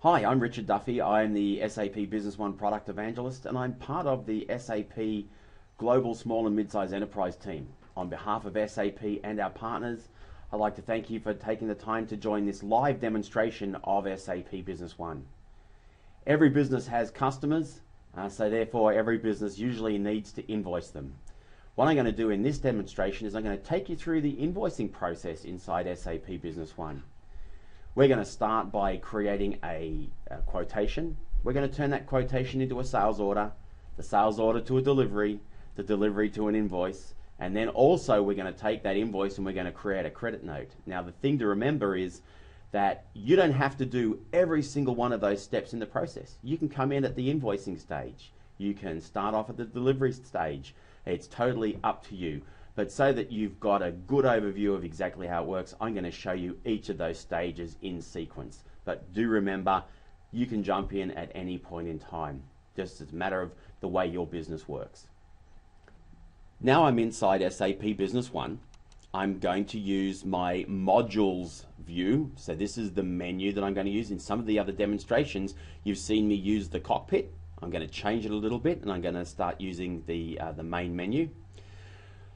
Hi, I'm Richard Duffy. I'm the SAP Business One Product Evangelist, and I'm part of the SAP Global Small and Mid-Size Enterprise team. On behalf of SAP and our partners, I'd like to thank you for taking the time to join this live demonstration of SAP Business One. Every business has customers, so therefore every business usually needs to invoice them. What I'm going to do in this demonstration is I'm going to take you through the invoicing process inside SAP Business One. We're going to start by creating a quotation. We're going to turn that quotation into a sales order, the sales order to a delivery, the delivery to an invoice, and then also we're going to take that invoice and we're going to create a credit note. Now the thing to remember is that you don't have to do every single one of those steps in the process. You can come in at the invoicing stage. You can start off at the delivery stage. It's totally up to you. But so that you've got a good overview of exactly how it works, I'm going to show you each of those stages in sequence. But do remember, you can jump in at any point in time, just as a matter of the way your business works. Now I'm inside SAP Business One. I'm going to use my modules view. So this is the menu that I'm going to use. In some of the other demonstrations, you've seen me use the cockpit. I'm going to change it a little bit, and I'm going to start using the main menu.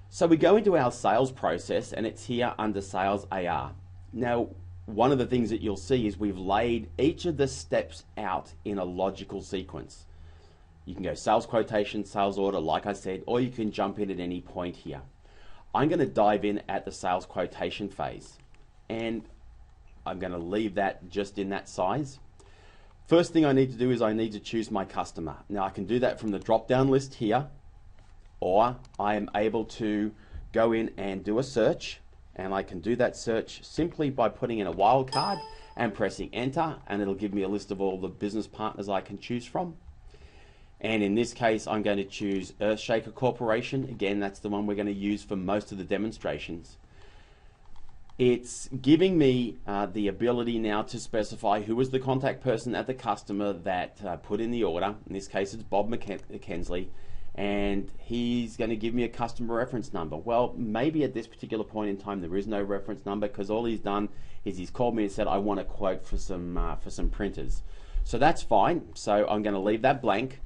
So we go into our sales process, and it's here under Sales AR. Now, one of the things that you'll see is we've laid each of the steps out in a logical sequence. You can go sales quotation, sales order, like I said, or you can jump in at any point here. I'm going to dive in at the sales quotation phase, and I'm going to leave that just in that size. First thing I need to do is I need to choose my customer. Now I can do that from the drop-down list here, or I am able to go in and do a search, and I can do that search simply by putting in a wildcard and pressing enter, and it'll give me a list of all the business partners I can choose from. And in this case I'm going to choose Earthshaker Corporation. Again, that's the one we're going to use for most of the demonstrations. It's giving me the ability now to specify who was the contact person at the customer that put in the order. In this case it's Bob McKensley, and he's going to give me a customer reference number. Well, maybe at this particular point in time there is no reference number, because all he's done is he's called me and said I want a quote for some printers. So that's fine. So I'm going to leave that blank.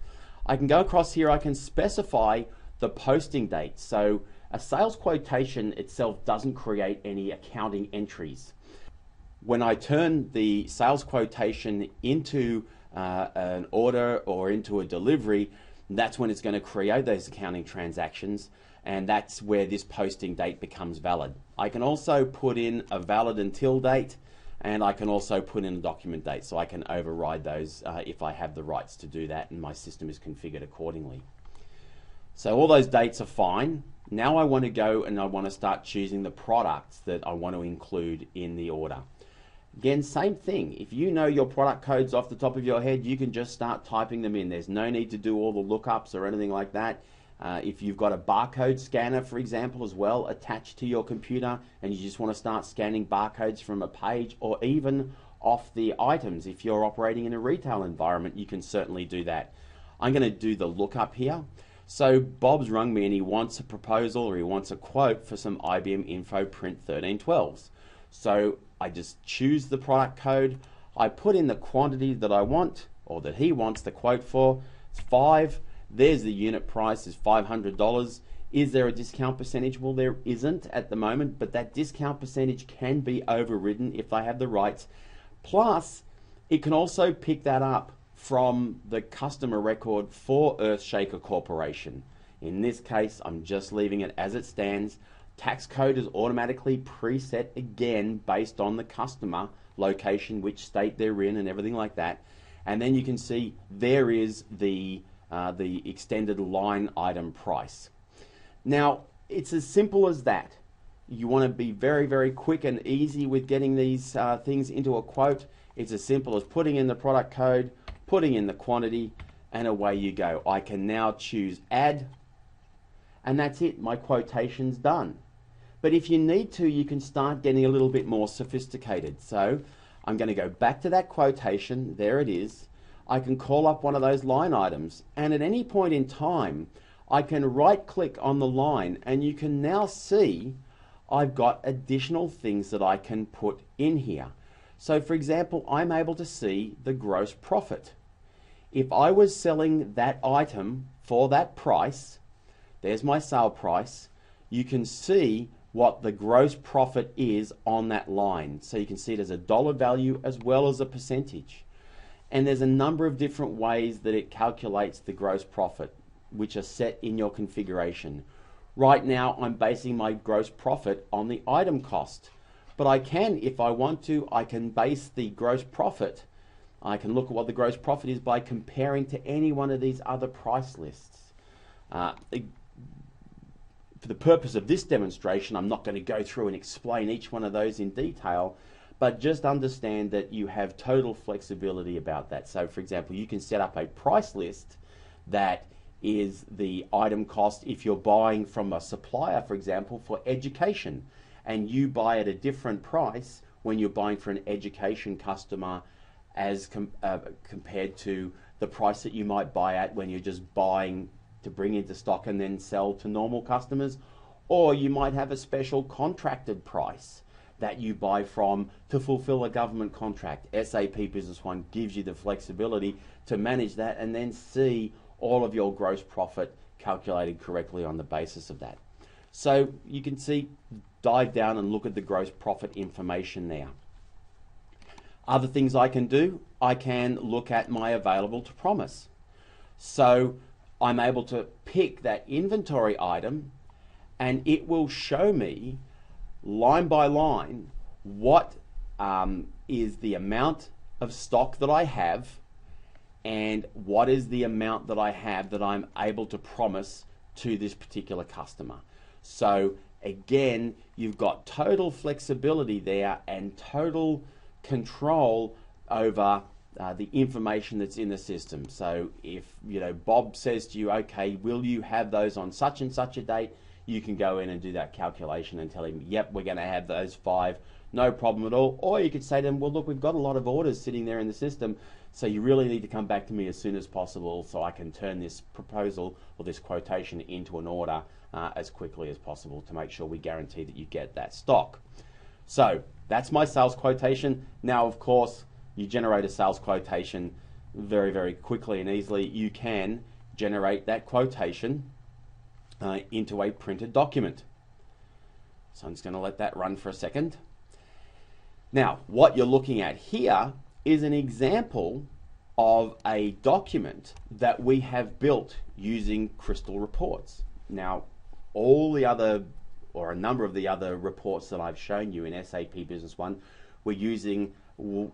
I can go across here. I can specify the posting date. So a sales quotation itself doesn't create any accounting entries. When I turn the sales quotation into an order or into a delivery, that's when it's going to create those accounting transactions, and that's where this posting date becomes valid. I can also put in a valid until date, and I can also put in a document date, so I can override those if I have the rights to do that and my system is configured accordingly. So all those dates are fine. Now I want to go and I want to start choosing the products that I want to include in the order. Again, same thing. If you know your product codes off the top of your head, you can just start typing them in. There's no need to do all the lookups or anything like that. If you've got a barcode scanner, for example, as well attached to your computer, and you just want to start scanning barcodes from a page or even off the items, if you're operating in a retail environment, you can certainly do that. I'm going to do the lookup here. So Bob's rung me and he wants a proposal, or he wants a quote for some IBM Info Print 1312s. So I just choose the product code, I put in the quantity that I want, or that he wants the quote for. It's 5. There's the unit price is $500. Is there a discount percentage? Well, there isn't at the moment, but that discount percentage can be overridden if I have the rights. Plus, it can also pick that up from the customer record for Earthshaker Corporation. In this case, I'm just leaving it as it stands. Tax code is automatically preset again based on the customer location, which state they're in, and everything like that. And then you can see there is the extended line item price. Now, it's as simple as that. You want to be very, very quick and easy with getting these things into a quote. It's as simple as putting in the product code, putting in the quantity, and away you go. I can now choose add, and that's it. My quotation's done. But if you need to, you can start getting a little bit more sophisticated. So I'm going to go back to that quotation. There it is. I can call up one of those line items, and at any point in time I can right click on the line, and you can now see I've got additional things that I can put in here. So for example, I'm able to see the gross profit. If I was selling that item for that price, there's my sale price, you can see what the gross profit is on that line. So you can see it as a dollar value as well as a percentage. And there's a number of different ways that it calculates the gross profit, which are set in your configuration. Right now, I'm basing my gross profit on the item cost. But I can, if I want to, I can base the gross profit. I can look at what the gross profit is by comparing to any one of these other price lists. For the purpose of this demonstration, I'm not going to go through and explain each one of those in detail, but just understand that you have total flexibility about that. So for example, you can set up a price list that is the item cost if you're buying from a supplier, for example, for education, and you buy at a different price when you're buying for an education customer as compared to the price that you might buy at when you're just buying to bring into stock and then sell to normal customers. Or you might have a special contracted price that you buy from to fulfill a government contract. SAP Business One gives you the flexibility to manage that and then see all of your gross profit calculated correctly on the basis of that. So you can see, dive down and look at the gross profit information there. Other things I can do, I can look at my available to promise. So I'm able to pick that inventory item and it will show me line by line what is the amount of stock that I have and what is the amount that I have that I'm able to promise to this particular customer. So again, you've got total flexibility there and total control over the information that's in the system. So if Bob says to you, okay, will you have those on such and such a date, you can go in and do that calculation and tell him, yep, we're going to have those 5, no problem at all. Or you could say to them, well, look, we've got a lot of orders sitting there in the system, so you really need to come back to me as soon as possible so I can turn this proposal or this quotation into an order as quickly as possible to make sure we guarantee that you get that stock. So that's my sales quotation. Now, of course, you generate a sales quotation very, very quickly and easily. You can generate that quotation into a printed document. So I'm just going to let that run for a second. Now, what you're looking at here is an example of a document that we have built using Crystal Reports. Now, all the other, or a number of the other reports that I've shown you in SAP Business One, we're using,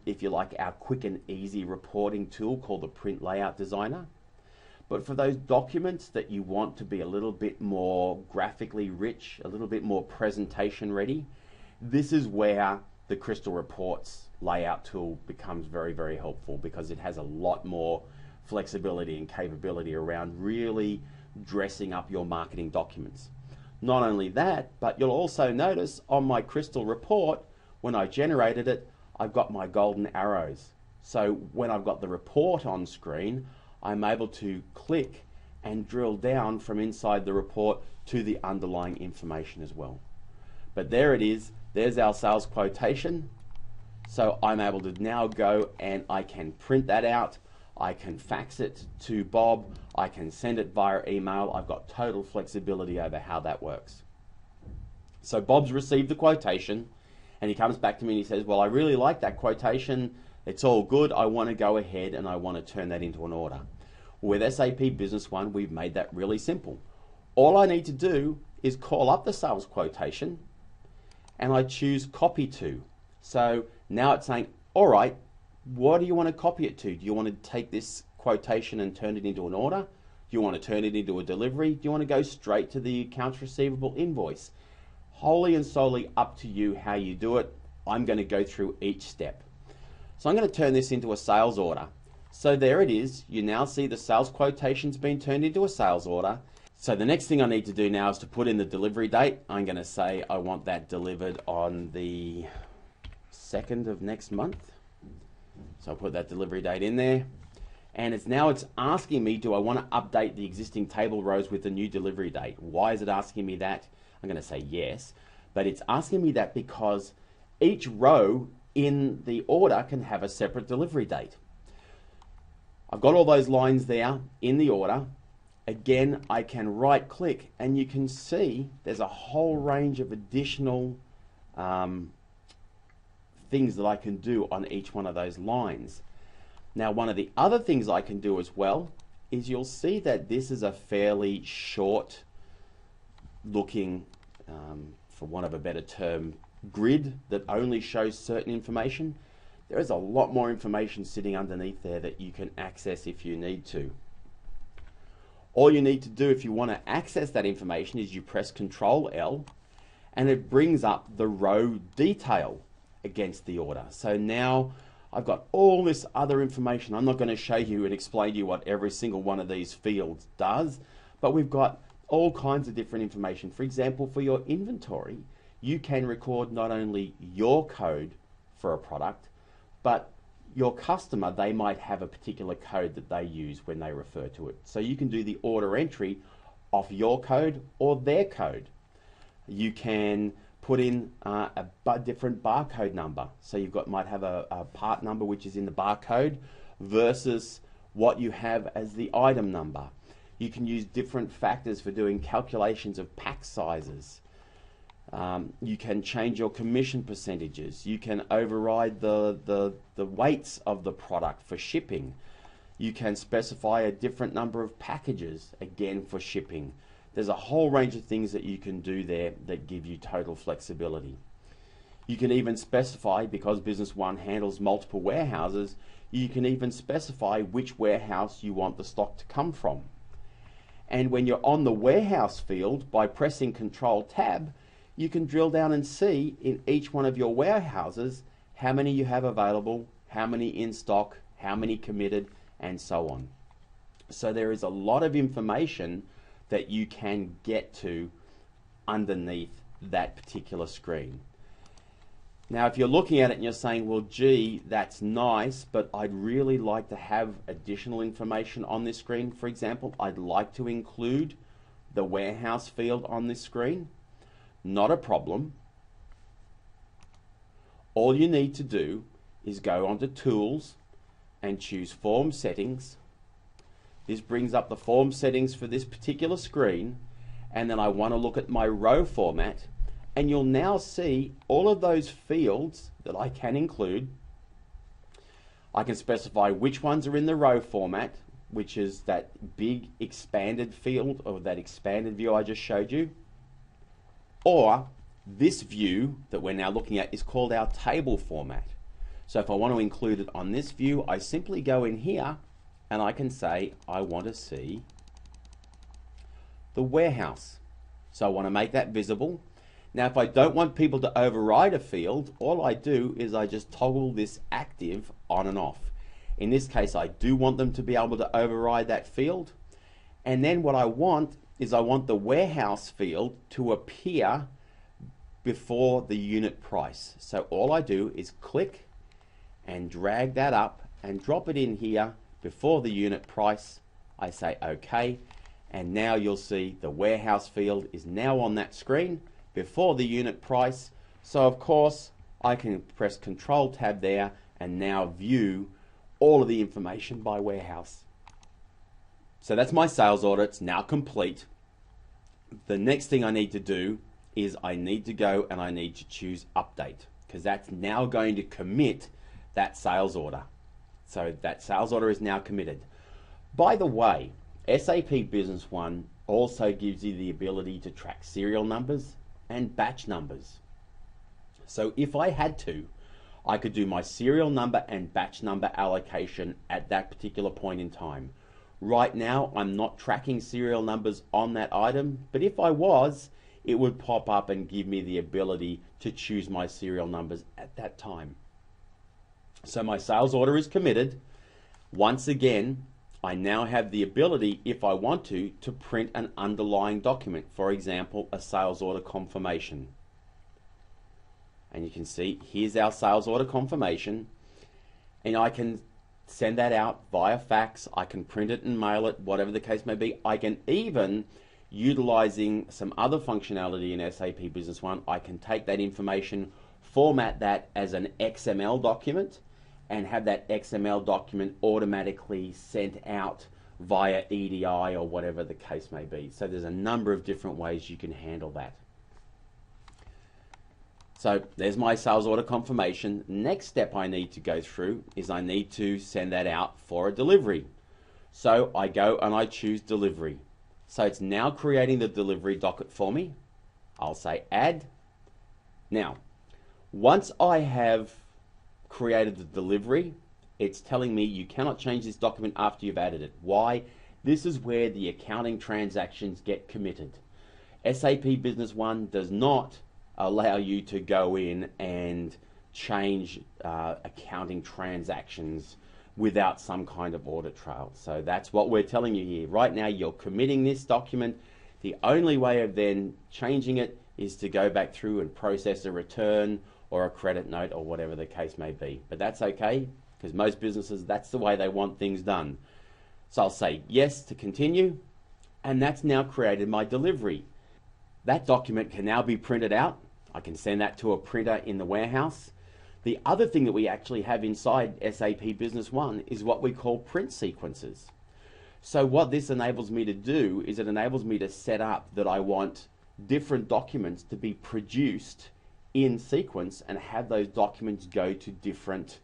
if you like, our quick and easy reporting tool called the Print Layout Designer. But for those documents that you want to be a little bit more graphically rich, a little bit more presentation ready, this is where the Crystal Reports layout tool becomes very, very helpful, because it has a lot more flexibility and capability around really dressing up your marketing documents. Not only that, but you'll also notice on my Crystal report, when I generated it, I've got my golden arrows. So when I've got the report on screen, I'm able to click and drill down from inside the report to the underlying information as well. But there it is, there's our sales quotation. So I'm able to now go and I can print that out, I can fax it to Bob, I can send it via email. I've got total flexibility over how that works. So Bob's received the quotation and he comes back to me and he says, well, I really like that quotation, it's all good, I want to go ahead and I want to turn that into an order. With SAP Business One, we've made that really simple. All I need to do is call up the sales quotation and I choose copy to. So now it's saying, all right, what do you want to copy it to? Do you want to take this quotation and turn it into an order? Do you want to turn it into a delivery? Do you want to go straight to the accounts receivable invoice? Wholly and solely up to you how you do it. I'm going to go through each step. So I'm going to turn this into a sales order. So there it is. You now see the sales quotation's been turned into a sales order. So the next thing I need to do now is to put in the delivery date. I'm going to say I want that delivered on the 2nd of next month. So I'll put that delivery date in there. And it's asking me, do I want to update the existing table rows with the new delivery date? Why is it asking me that? I'm going to say yes. But it's asking me that because each row in the order can have a separate delivery date. I've got all those lines there in the order. Again, I can right click and you can see there's a whole range of additional things that I can do on each one of those lines. Now, one of the other things I can do as well is you'll see that this is a fairly short looking, for want of a better term, grid that only shows certain information. There is a lot more information sitting underneath there that you can access if you need to. All you need to do if you want to access that information is you press Control L and it brings up the row detail against the order. So now I've got all this other information. I'm not going to show you and explain to you what every single one of these fields does, but we've got all kinds of different information. For example, for your inventory, you can record not only your code for a product, but your customer, they might have a particular code that they use when they refer to it. So you can do the order entry off your code or their code. You can put in a different barcode number. So you've got, might have a part number which is in the barcode versus what you have as the item number. You can use different factors for doing calculations of pack sizes. You can change your commission percentages. You can override the weights of the product for shipping. You can specify a different number of packages, again for shipping. There's a whole range of things that you can do there that give you total flexibility. You can even specify, because Business One handles multiple warehouses, you can even specify which warehouse you want the stock to come from. And when you're on the warehouse field, by pressing Control Tab, you can drill down and see in each one of your warehouses how many you have available, how many in stock, how many committed, and so on. So there is a lot of information that you can get to underneath that particular screen. Now, if you're looking at it and you're saying, well, gee, that's nice, but I'd really like to have additional information on this screen. For example, I'd like to include the warehouse field on this screen. Not a problem. All you need to do is go onto Tools and choose Form Settings. This brings up the form settings for this particular screen, and then I want to look at my row format, and you'll now see all of those fields that I can include. I can specify which ones are in the row format, which is that big expanded field, or that expanded view I just showed you. Or this view that we're now looking at is called our table format. So if I want to include it on this view, I simply go in here and I can say I want to see the warehouse. So I want to make that visible. Now if I don't want people to override a field, all I do is I just toggle this active on and off. In this case, I do want them to be able to override that field. And then what I want is I want the warehouse field to appear before the unit price. So all I do is click and drag that up and drop it in here before the unit price. I say OK, and now you'll see the warehouse field is now on that screen before the unit price. So of course I can press Control Tab there and now view all of the information by warehouse. So that's my sales order. It's now complete. The next thing I need to do is I need to go and I need to choose Update, because that's now going to commit that sales order. So that sales order is now committed. By the way, SAP Business One also gives you the ability to track serial numbers and batch numbers. So if I had to, I could do my serial number and batch number allocation at that particular point in time. Right now, I'm not tracking serial numbers on that item, but if I was, it would pop up and give me the ability to choose my serial numbers at that time. So my sales order is committed. Once again, I now have the ability, if I want to print an underlying document. For example, a sales order confirmation. And you can see, here's our sales order confirmation. And I can send that out via fax. I can print it and mail it, whatever the case may be. I can even, utilizing some other functionality in SAP Business One, I can take that information format that as an XML document, and have that XML document automatically sent out via EDI or whatever the case may be. So there's a number of different ways you can handle that. So there's my sales order confirmation. Next step I need to go through is I need to send that out for a delivery. So I go and I choose delivery. So it's now creating the delivery docket for me. I'll say add. Now, once I have created the delivery, it's telling me you cannot change this document after you've added it. Why? This is where the accounting transactions get committed. SAP Business One does not allow you to go in and change accounting transactions without some kind of audit trail. So that's what we're telling you here. Right now you're committing this document. The only way of then changing it is to go back through and process a return or a credit note or whatever the case may be. But that's okay, because most businesses, that's the way they want things done. So I'll say yes to continue, and that's now created my delivery. That document can now be printed out. I can send that to a printer in the warehouse. The other thing that we actually have inside SAP Business One is what we call print sequences. So what this enables me to do is it enables me to set up that I want different documents to be produced in sequence and have those documents go to different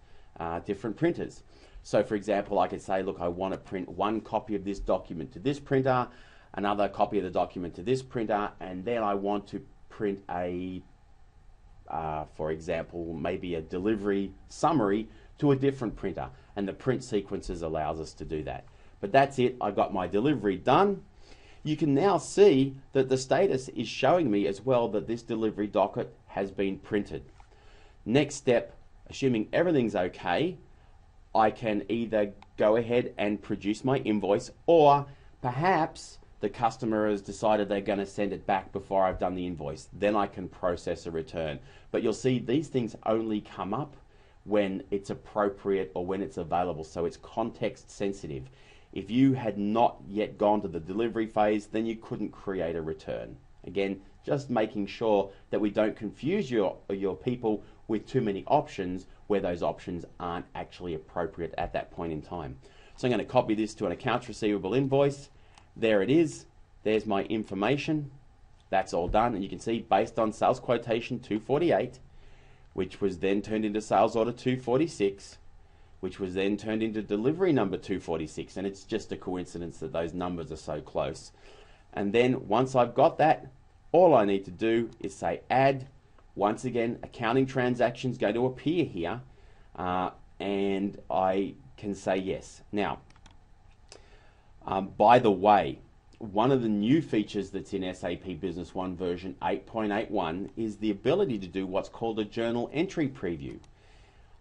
printers. So for example, I could say, look, I want to print one copy of this document to this printer, another copy of the document to this printer, and then I want to print for example, maybe a delivery summary to a different printer, and the print sequences allows us to do that. But that's it, I got my delivery done. You can now see that the status is showing me as well that this delivery docket has been printed. Next step, assuming everything's okay, I can either go ahead and produce my invoice, or perhaps the customer has decided they're going to send it back before I've done the invoice. Then I can process a return. But you'll see these things only come up when it's appropriate or when it's available. So it's context sensitive. If you had not yet gone to the delivery phase, then you couldn't create a return. Again, just making sure that we don't confuse your people with too many options where those options aren't actually appropriate at that point in time. So I'm going to copy this to an accounts receivable invoice. There it is. There's my information. That's all done. And you can see based on sales quotation 248, which was then turned into sales order 246, which was then turned into delivery number 246. And it's just a coincidence that those numbers are so close. And then once I've got that, all I need to do is say add. Once again, accounting transactions going to appear here, and I can say yes. Now, by the way, one of the new features that's in SAP Business One version 8.81 is the ability to do what's called a journal entry preview.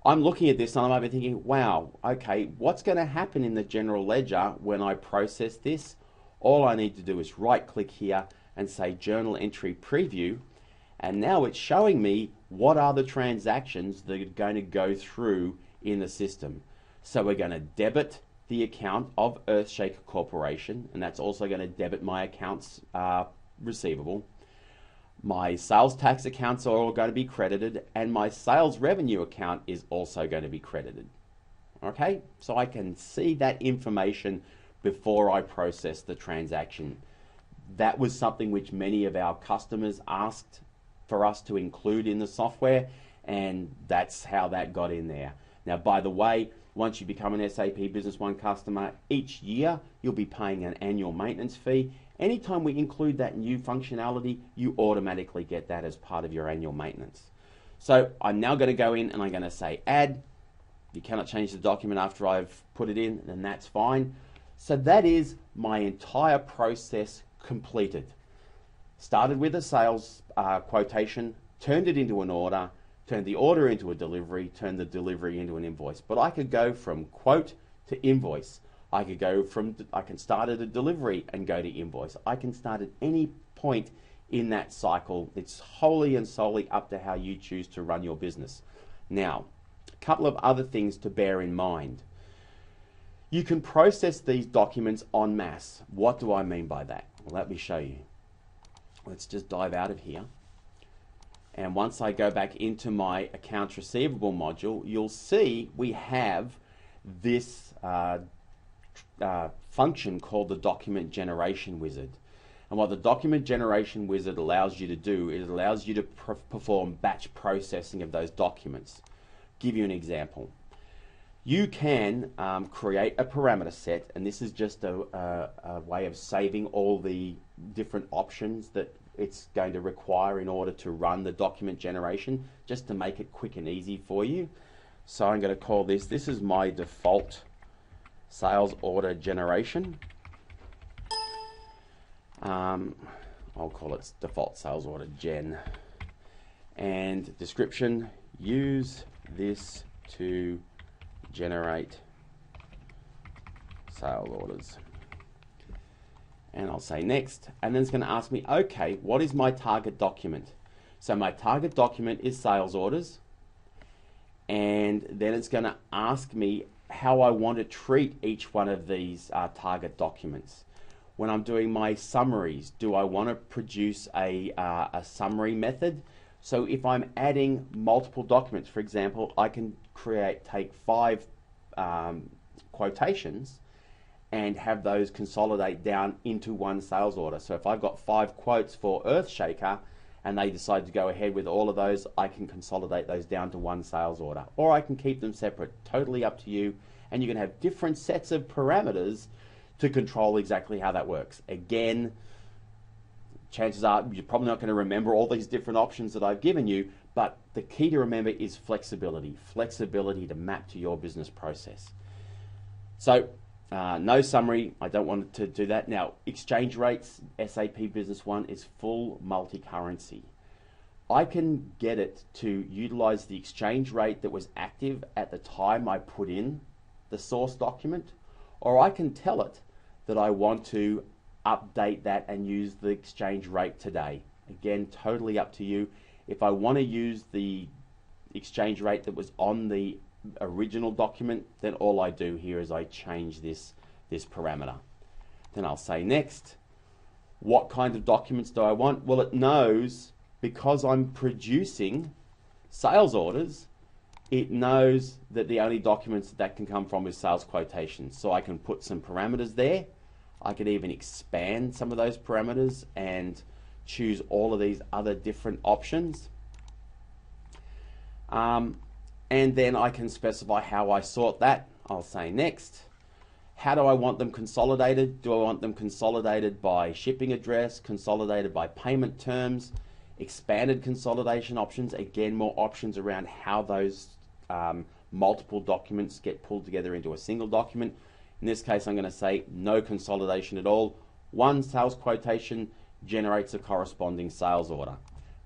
I'm looking at this and I'm over thinking, wow, okay, what's going to happen in the general ledger when I process this? All I need to do is right click here and say journal entry preview, and now it's showing me what are the transactions that are going to go through in the system. So we're going to debit the account of Earthshaker Corporation, and that's also going to debit my accounts receivable. My sales tax accounts are all going to be credited, and my sales revenue account is also going to be credited. Okay, so I can see that information before I process the transaction. That was something which many of our customers asked for us to include in the software, and that's how that got in there. Now, by the way, once you become an SAP Business One customer, each year you'll be paying an annual maintenance fee. Anytime we include that new functionality, you automatically get that as part of your annual maintenance. So I'm now going to go in and I'm going to say add. You cannot change the document after I've put it in, and that's fine. So that is my entire process completed. Started with a sales quotation, turned it into an order, turned the order into a delivery, turned the delivery into an invoice. But I could go from quote to invoice. I can start at a delivery and go to invoice. I can start at any point in that cycle. It's wholly and solely up to how you choose to run your business. Now, a couple of other things to bear in mind. You can process these documents en masse. What do I mean by that? Well, let me show you. Let's just dive out of here. And once I go back into my accounts receivable module, you'll see we have this function called the document generation wizard. And what the document generation wizard allows you to do is it allows you to perform batch processing of those documents. Give you an example. You can create a parameter set, and this is just a way of saving all the different options that it's going to require in order to run the document generation, just to make it quick and easy for you. So I'm going to call this is my default sales order generation. I'll call it default sales order gen. And description, use this to generate sales orders. And I'll say next, and then it's going to ask me, okay, what is my target document? So my target document is sales orders, and then it's going to ask me how I want to treat each one of these target documents. When I'm doing my summaries, do I want to produce a summary method? So if I'm adding multiple documents, for example, I can take 5 quotations and have those consolidate down into one sales order. So if I've got 5 quotes for Earthshaker and they decide to go ahead with all of those, I can consolidate those down to one sales order. Or I can keep them separate, totally up to you. And you can have different sets of parameters to control exactly how that works. Again, chances are you're probably not going to remember all these different options that I've given you, but the key to remember is flexibility. Flexibility to map to your business process. So, no summary, I don't want to do that. Now, exchange rates, SAP Business One is full multi-currency. I can get it to utilize the exchange rate that was active at the time I put in the source document, or I can tell it that I want to update that and use the exchange rate today. Again, totally up to you. If I want to use the exchange rate that was on the original document, then all I do here is I change this parameter. Then I'll say next. What kind of documents do I want? Well, it knows, because I'm producing sales orders, it knows that the only documents that can come from is sales quotations. So I can put some parameters there. I could even expand some of those parameters and choose all of these other different options. And then I can specify how I sort that. I'll say next. How do I want them consolidated? Do I want them consolidated by shipping address, consolidated by payment terms, expanded consolidation options? Again, more options around how those multiple documents get pulled together into a single document. In this case, I'm going to say no consolidation at all. One sales quotation generates a corresponding sales order.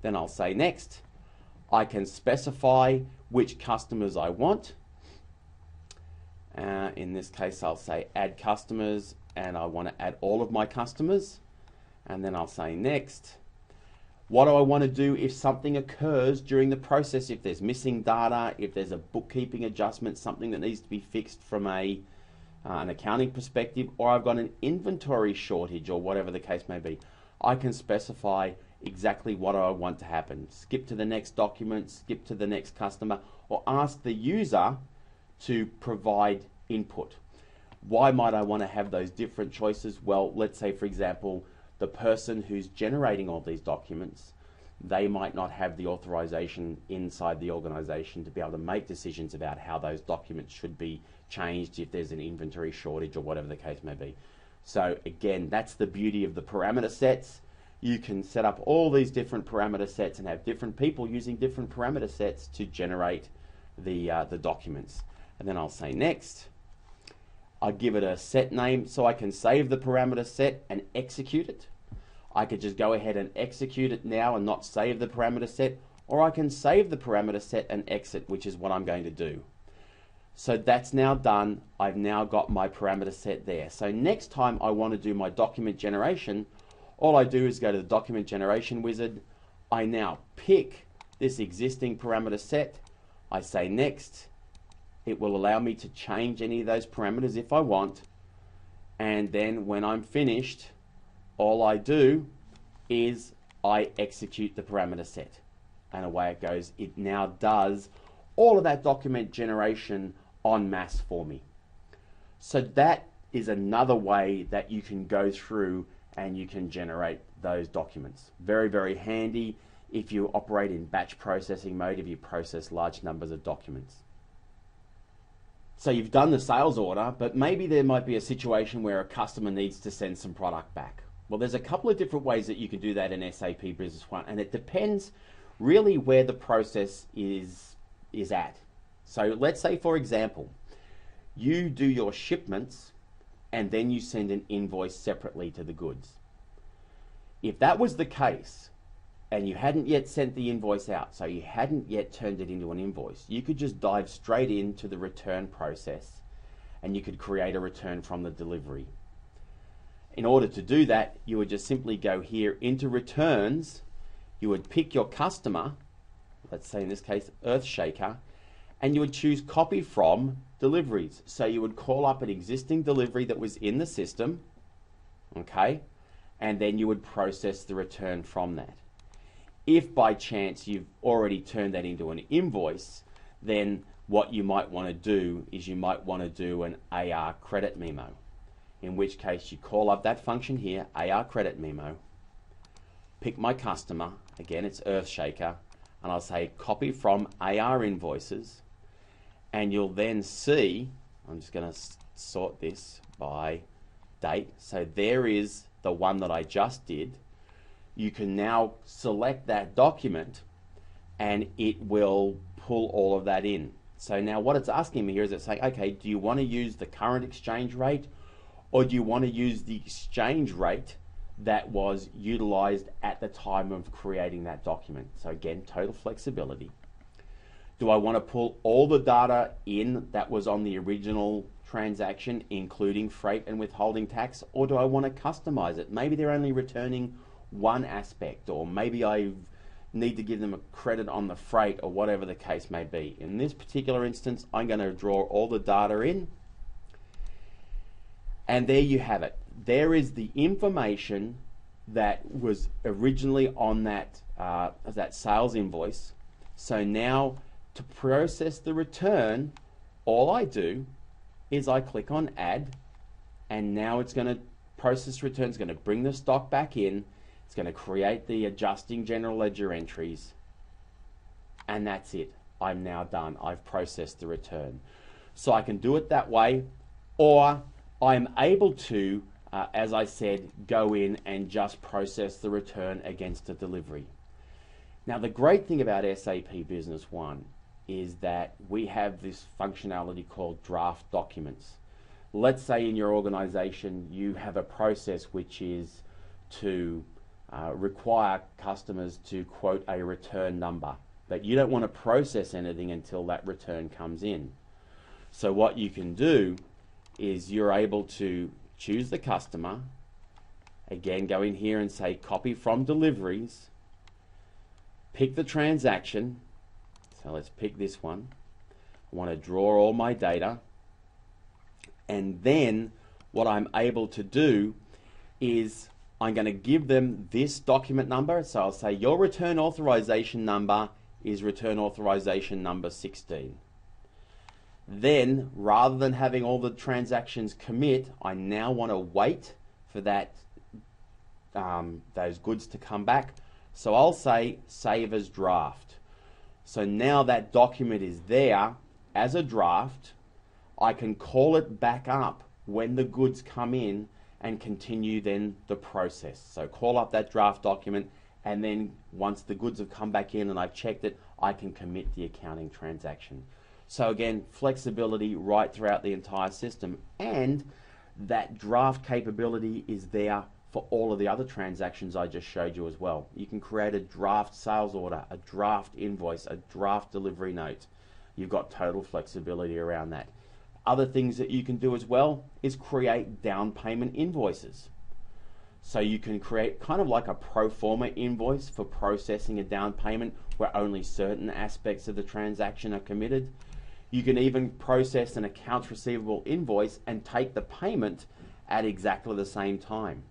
Then I'll say next. I can specify which customers I want. In this case, I'll say add customers, and I want to add all of my customers. And then I'll say next. What do I want to do if something occurs during the process? If there's missing data, if there's a bookkeeping adjustment, something that needs to be fixed from an accounting perspective, or I've got an inventory shortage, or whatever the case may be, I can specify exactly what I want to happen. Skip to the next document, skip to the next customer, or ask the user to provide input. Why might I want to have those different choices? Well, let's say, for example, the person who's generating all these documents, they might not have the authorization inside the organization to be able to make decisions about how those documents should be changed if there's an inventory shortage or whatever the case may be. So again, that's the beauty of the parameter sets. You can set up all these different parameter sets and have different people using different parameter sets to generate the documents. And then I'll say next. I give it a set name so I can save the parameter set and execute it. I could just go ahead and execute it now and not save the parameter set, or I can save the parameter set and exit, which is what I'm going to do. So that's now done. I've now got my parameter set there. So next time I want to do my document generation, all I do is go to the document generation wizard. I now pick this existing parameter set. I say next. It will allow me to change any of those parameters if I want. And then when I'm finished, all I do is I execute the parameter set. and away it goes. It now does all of that document generation en masse for me. So that is another way that you can go through and you can generate those documents. Very, very handy if you operate in batch processing mode, if you process large numbers of documents. So you've done the sales order, but maybe there might be a situation where a customer needs to send some product back. Well, there's a couple of different ways that you can do that in SAP Business One, and it depends really where the process is at. So let's say, for example, you do your shipments and then you send an invoice separately to the goods. If that was the case, and you hadn't yet sent the invoice out, so you hadn't yet turned it into an invoice, you could just dive straight into the return process and you could create a return from the delivery. In order to do that, you would just simply go here into returns, you would pick your customer, let's say in this case Earthshaker, and you would choose copy from deliveries. So you would call up an existing delivery that was in the system, okay, and then you would process the return from that. If by chance you've already turned that into an invoice, then what you might want to do is you might want to do an AR credit memo, in which case you call up that function here, AR credit memo, pick my customer, again it's Earthshaker, and I'll say copy from AR invoices, and you'll then see, I'm just going to sort this by date, so there is the one that I just did. You can now select that document and it will pull all of that in. So now what it's asking me here is it's saying, okay, do you want to use the current exchange rate or do you want to use the exchange rate that was utilized at the time of creating that document? So again, total flexibility. Do I want to pull all the data in that was on the original transaction, including freight and withholding tax, or do I want to customize it? Maybe they're only returning one aspect, or maybe I need to give them a credit on the freight, or whatever the case may be. In this particular instance, I'm going to draw all the data in, and there you have it. There is the information that was originally on that sales invoice. So now to process the return, all I do is I click on add, and now it's going to process return. It's going to bring the stock back in. It's going to create the adjusting general ledger entries, and that's it. I'm now done. I've processed the return. So I can do it that way, or I'm able to, as I said, go in and just process the return against a delivery. Now the great thing about SAP Business One is that we have this functionality called draft documents. Let's say in your organization you have a process which is to require customers to quote a return number, but you don't want to process anything until that return comes in. So what you can do is you're able to choose the customer, again go in here and say copy from deliveries, pick the transaction, so let's pick this one. I want to draw all my data, and then what I'm able to do is I'm going to give them this document number. So I'll say your return authorization number is return authorization number 16. Then rather than having all the transactions commit, I now want to wait for that those goods to come back. So I'll say save as draft. So now that document is there as a draft. I can call it back up when the goods come in and continue then the process. So call up that draft document, and then once the goods have come back in and I've checked it, I can commit the accounting transaction. So again, flexibility right throughout the entire system, and that draft capability is there for all of the other transactions I just showed you as well. You can create a draft sales order, a draft invoice, a draft delivery note. You've got total flexibility around that. Other things that you can do as well is create down payment invoices. So you can create kind of like a pro forma invoice for processing a down payment where only certain aspects of the transaction are committed. You can even process an accounts receivable invoice and take the payment at exactly the same time.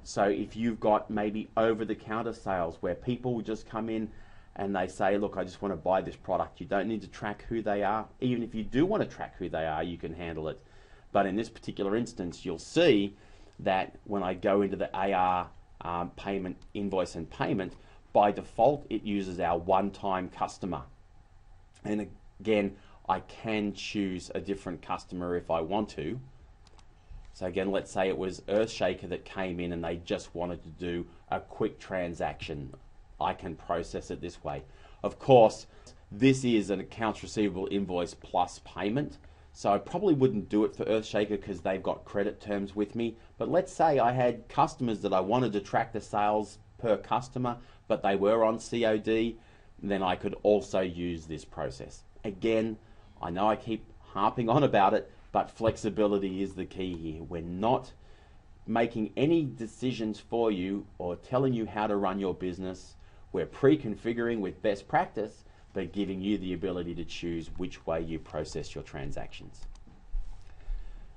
So if you've got maybe over-the-counter sales where people just come in and they say, look, I just want to buy this product. You don't need to track who they are. Even if you do want to track who they are, you can handle it. But in this particular instance, you'll see that when I go into the AR payment, invoice and payment, by default, it uses our one-time customer. And again, I can choose a different customer if I want to. So again, let's say it was Earthshaker that came in and they just wanted to do a quick transaction. I can process it this way. Of course, this is an accounts receivable invoice plus payment. So I probably wouldn't do it for Earthshaker because they've got credit terms with me. But let's say I had customers that I wanted to track the sales per customer, but they were on COD, then I could also use this process. Again, I know I keep harping on about it, but flexibility is the key here. We're not making any decisions for you or telling you how to run your business. We're pre-configuring with best practice, but giving you the ability to choose which way you process your transactions.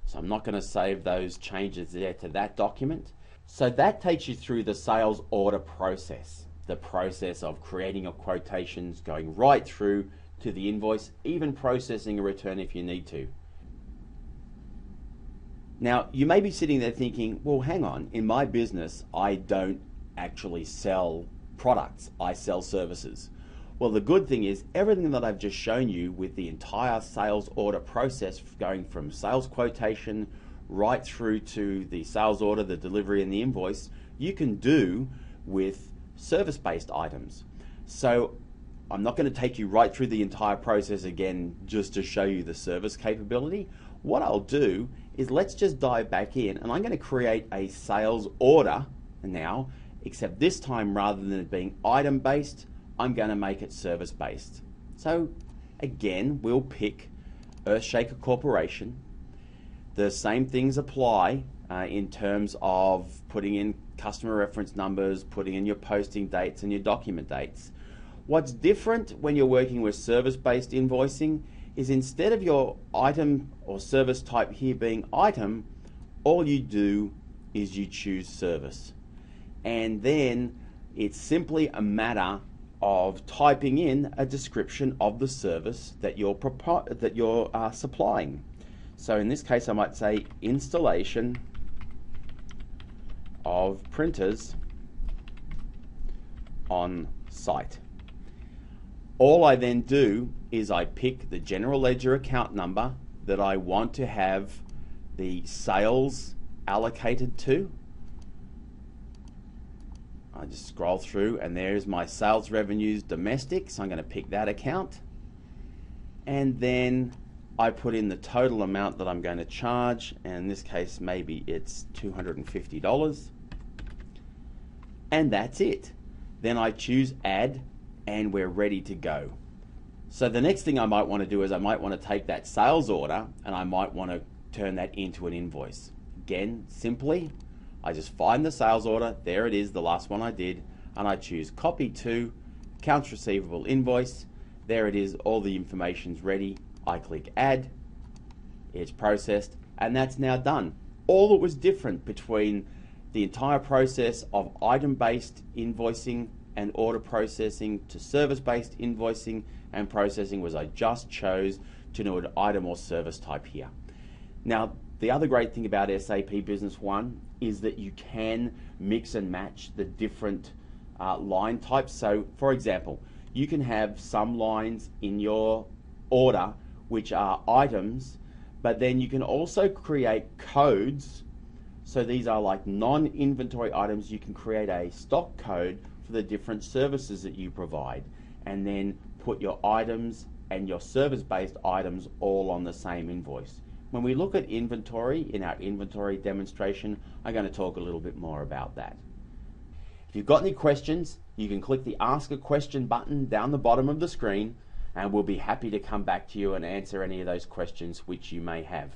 So I'm not going to save those changes there to that document. So that takes you through the sales order process, the process of creating your quotations, going right through to the invoice, even processing a return if you need to. Now, you may be sitting there thinking, well, hang on, in my business, I don't actually sell products, I sell services. Well, the good thing is everything that I've just shown you with the entire sales order process, going from sales quotation right through to the sales order, the delivery and the invoice, you can do with service-based items. So I'm not going to take you right through the entire process again just to show you the service capability. What I'll do is let's just dive back in, and I'm going to create a sales order now, except this time rather than it being item-based, I'm going to make it service-based. So again, we'll pick Earthshaker Corporation. The same things apply in terms of putting in customer reference numbers, putting in your posting dates and your document dates. What's different when you're working with service-based invoicing is instead of your item or service type here being item, all you do is you choose service. And then it's simply a matter of typing in a description of the service that you're supplying. So in this case, I might say installation of printers on site. All I then do is I pick the general ledger account number that I want to have the sales allocated to. I just scroll through and there's my sales revenues domestic, so I'm going to pick that account. And then I put in the total amount that I'm going to charge, and in this case maybe it's $250. And that's it. Then I choose add, and we're ready to go. So the next thing I might want to do is I might want to take that sales order and I might want to turn that into an invoice. Again, simply, I just find the sales order, there it is, the last one I did, and I choose copy to, accounts receivable invoice, there it is, all the information's ready. I click add, it's processed, and that's now done. All that was different between the entire process of item-based invoicing and order processing to service-based invoicing and processing was I just chose to do an item or service type here. Now, the other great thing about SAP Business One is that you can mix and match the different line types. So, for example, you can have some lines in your order which are items, but then you can also create codes. So these are like non-inventory items. You can create a stock code for the different services that you provide, and then put your items and your service-based items all on the same invoice. When we look at inventory in our inventory demonstration, I'm going to talk a little bit more about that. If you've got any questions, you can click the Ask a Question button down the bottom of the screen, and we'll be happy to come back to you and answer any of those questions which you may have.